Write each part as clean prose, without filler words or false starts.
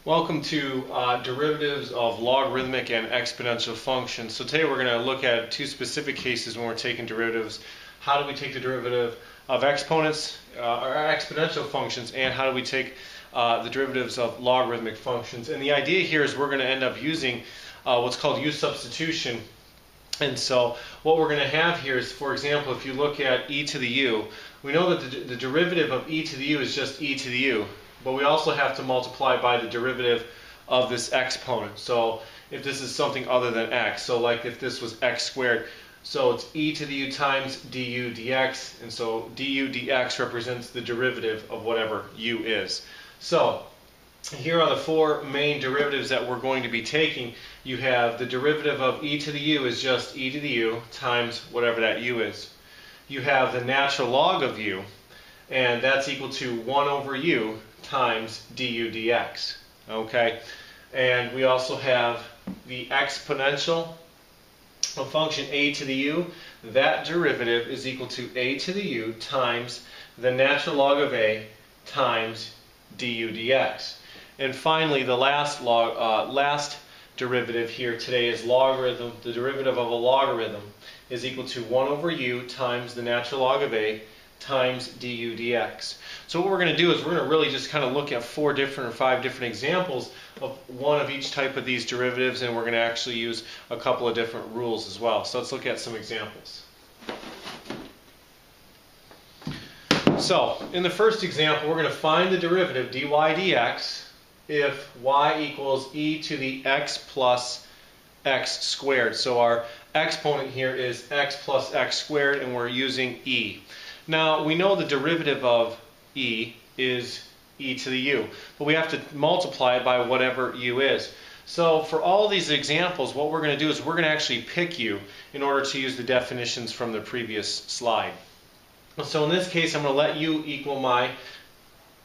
Welcome to derivatives of logarithmic and exponential functions. So today we're going to look at two specific cases when we're taking derivatives. How do we take the derivative of exponents or exponential functions, and how do we take the derivatives of logarithmic functions? And the idea here is we're going to end up using what's called U substitution. And so what we're going to have here is, for example, if you look at e to the u, we know that the derivative of e to the u is just e to the u. But we also have to multiply by the derivative of this exponent. So if this is something other than x, so like if this was x squared, so it's e to the u times du dx, and so du dx represents the derivative of whatever u is. So here are the four main derivatives that we're going to be taking. You have the derivative of e to the u is just e to the u times whatever that u is. You have the natural log of u, and that's equal to 1 over u times du dx. Okay, and we also have the exponential of function a to the u. That derivative is equal to a to the u times the natural log of a times du dx. And finally, the last derivative here today is logarithm. The derivative of a logarithm is equal to 1 over u times the natural log of a times du dx. So what we're going to do is we're going to really just kind of look at 4 different or 5 different examples of one of each type of these derivatives, and we're going to actually use a couple of different rules as well. So let's look at some examples. So in the first example, we're going to find the derivative dy dx if y equals e to the x plus x squared. So our exponent here is x plus x squared, and we're using e. Now, we know the derivative of e is e to the u, but we have to multiply it by whatever u is. So for all these examples, what we're going to do is we're going to actually pick u in order to use the definitions from the previous slide. So in this case, I'm going to let u equal my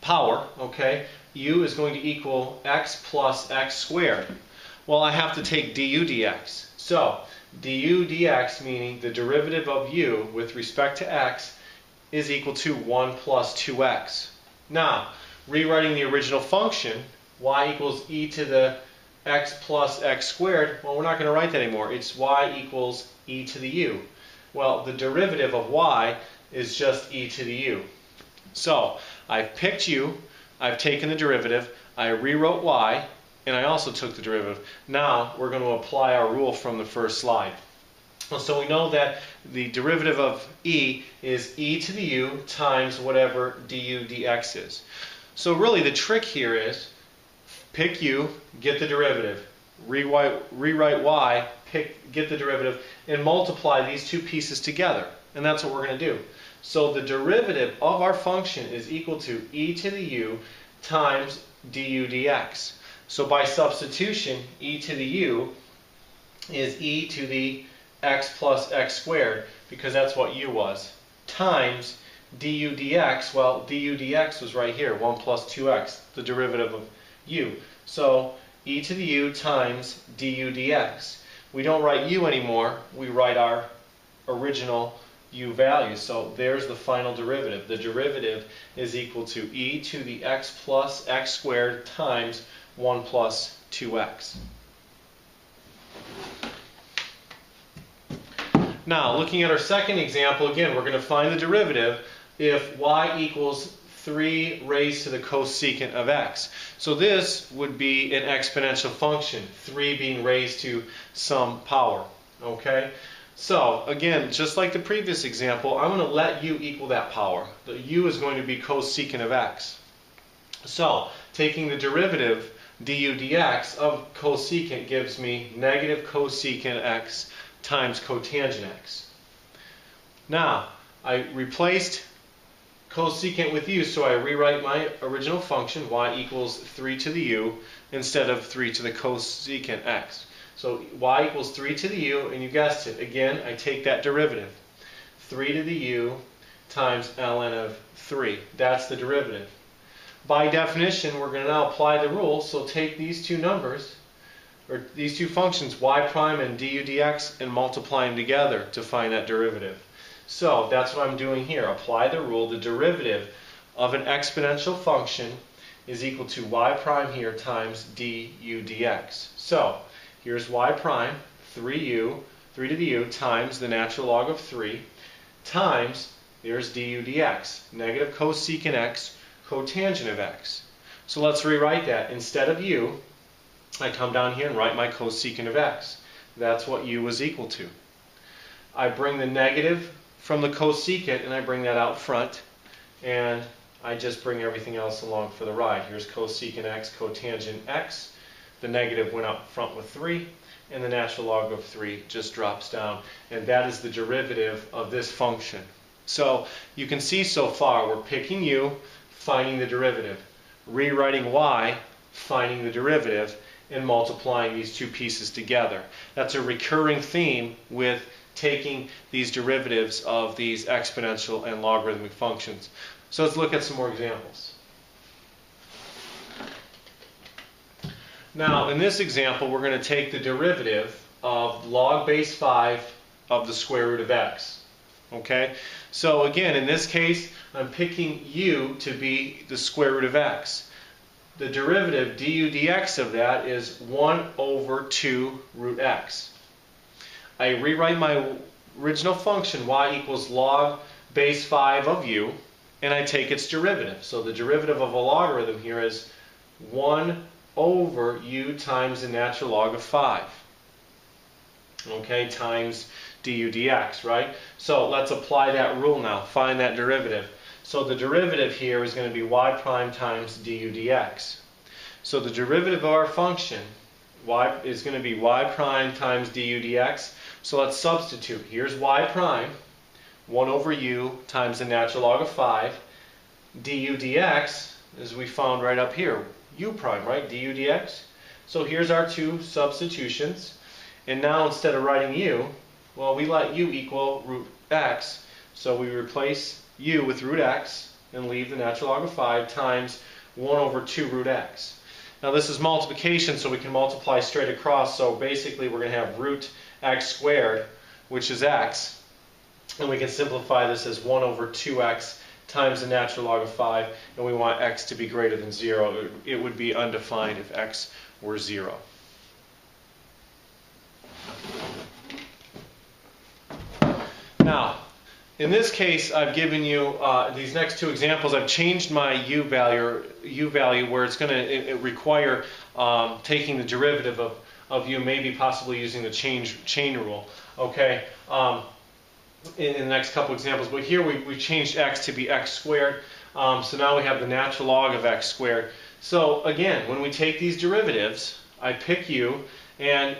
power, okay? U is going to equal x plus x squared. Well, I have to take du dx. So du dx, meaning the derivative of u with respect to x, is equal to 1 plus 2x. Now, rewriting the original function, y equals e to the x plus x squared, well, we're not going to write that anymore. It's y equals e to the u. Well, the derivative of y is just e to the u. So, I've picked u, I've taken the derivative, I rewrote y, and I also took the derivative. Now, we're going to apply our rule from the first slide. So we know that the derivative of e is e to the u times whatever du dx is. So really the trick here is pick u, get the derivative, rewrite y, get the derivative, and multiply these two pieces together. And that's what we're going to do. So the derivative of our function is equal to e to the u times du dx. So by substitution, e to the u is e to the x plus x squared, because that's what u was, times du dx. Well, du dx was right here, 1 plus 2x, the derivative of u. So e to the u times du dx. We don't write u anymore, we write our original u value. So there's the final derivative. The derivative is equal to e to the x plus x squared times 1 plus 2x. Now, looking at our second example, again, we're going to find the derivative if y equals 3 raised to the cosecant of x. So this would be an exponential function, 3 being raised to some power. Okay? So, again, just like the previous example, I'm going to let u equal that power. The u is going to be cosecant of x. So, taking the derivative du dx of cosecant gives me negative cosecant x times cotangent x. Now, I replaced cosecant with u, so I rewrite my original function, y equals 3 to the u, instead of 3 to the cosecant x. So y equals 3 to the u, and you guessed it, again, I take that derivative. 3 to the u times ln of 3. That's the derivative. By definition, we're going to now apply the rule, so take these two numbers, or these two functions, y prime and du dx, and multiply them together to find that derivative. So that's what I'm doing here. Apply the rule. The derivative of an exponential function is equal to y prime here times du dx. So here's y prime, 3 to the u, times the natural log of 3, times, there's du dx, negative cosecant x, cotangent of x. So let's rewrite that. Instead of u, I come down here and write my cosecant of x. That's what u was equal to. I bring the negative from the cosecant and I bring that out front, and I just bring everything else along for the ride. Here's cosecant x, cotangent x. The negative went up front with 3, and the natural log of 3 just drops down. And that is the derivative of this function. So you can see so far we're picking u, finding the derivative, rewriting y, finding the derivative, and multiplying these two pieces together. That's a recurring theme with taking these derivatives of these exponential and logarithmic functions. So let's look at some more examples. Now, in this example, we're going to take the derivative of log base 5 of the square root of x. Okay? So again, in this case, I'm picking u to be the square root of x. The derivative du dx of that is 1 over 2 root x. I rewrite my original function, y equals log base 5 of u, and I take its derivative. So the derivative of a logarithm here is 1 over u times the natural log of 5. Okay, times du dx, right? So let's apply that rule now. Find that derivative. So the derivative here is going to be y prime times du dx. So the derivative of our function y is going to be y prime times du dx. So let's substitute. Here's y prime, 1 over u times the natural log of 5. Du dx, as we found right up here, u prime, right? Du dx. So here's our two substitutions. And now instead of writing u, well, we let u equal root x. So we replace u with root x and leave the natural log of 5 times 1 over 2 root x. Now this is multiplication, so we can multiply straight across. So basically we're going to have root x squared, which is x. And we can simplify this as 1 over 2x times the natural log of 5. And we want x to be greater than 0. It would be undefined if x were 0. Now, in this case, I've given you these next two examples. I've changed my u value where it's going to require taking the derivative of u, maybe possibly using the chain rule. Okay, in the next couple examples. But here we changed x to be x squared. So now we have the natural log of x squared. So again, when we take these derivatives, I pick u, and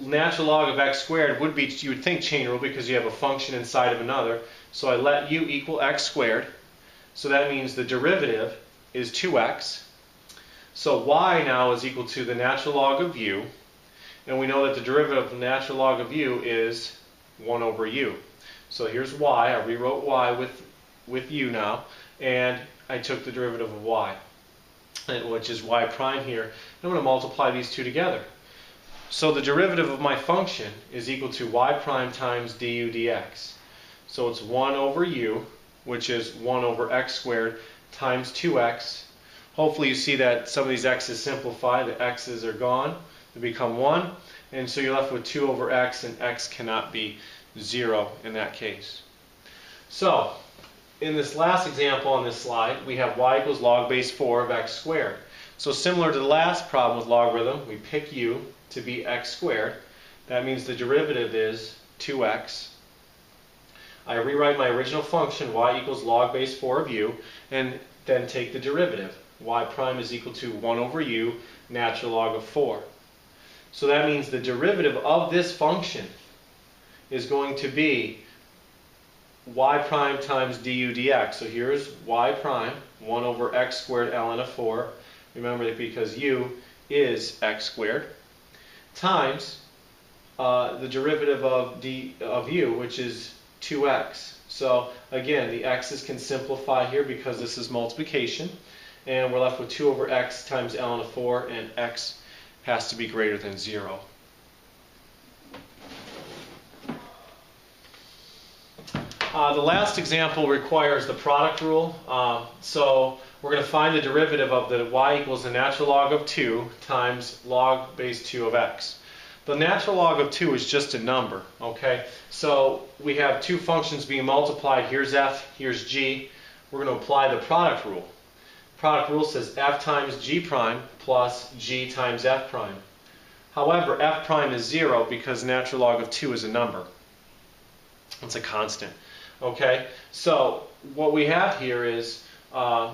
natural log of x squared would be, you would think, chain rule because you have a function inside of another. So I let u equal x squared. So that means the derivative is 2x. So y now is equal to the natural log of u. And we know that the derivative of the natural log of u is 1 over u. So here's y. I rewrote y with u now. And I took the derivative of y, which is y prime here. I'm going to multiply these two together. So the derivative of my function is equal to y prime times du dx. So it's 1 over u, which is 1 over x squared, times 2x. Hopefully you see that some of these x's simplify. The x's are gone. They become 1. And so you're left with 2 over x, and x cannot be 0 in that case. So in this last example on this slide, we have y equals log base 4 of x squared. So similar to the last problem with logarithm, we pick u to be x squared. That means the derivative is 2x. I rewrite my original function, y equals log base 4 of u, and then take the derivative. Y prime is equal to 1 over u, natural log of 4. So that means the derivative of this function is going to be y prime times du dx. So here's y prime, 1 over x squared ln of 4. Remember that because u is x squared, times the derivative of u, which is 2x. So again, the x's can simplify here because this is multiplication. And we're left with 2 over x times ln of 4, and x has to be greater than 0. The last example requires the product rule. So we're going to find the derivative of the y equals the natural log of 2 times log base 2 of x. The natural log of 2 is just a number, okay? So we have two functions being multiplied. Here's f, here's g. We're going to apply the product rule. Product rule says f times g prime plus g times f prime. However, f prime is 0 because natural log of 2 is a number. It's a constant. Okay, so what we have here is the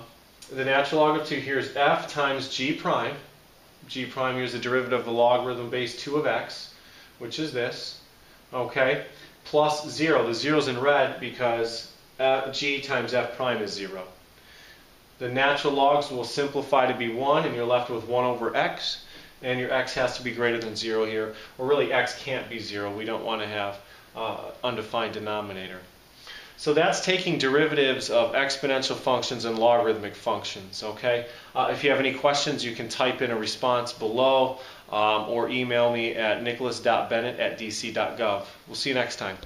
natural log of 2 here is f times g prime. G prime here is the derivative of the logarithm base 2 of x, which is this. Okay, plus 0. The 0 is in red because g times f prime is 0. The natural logs will simplify to be 1, and you're left with 1 over x. And your x has to be greater than 0 here. Or really, x can't be 0. We don't want to have undefined denominator. So that's taking derivatives of exponential functions and logarithmic functions, okay? If you have any questions, you can type in a response below or email me at nicholas.bennett@dc.gov. We'll see you next time.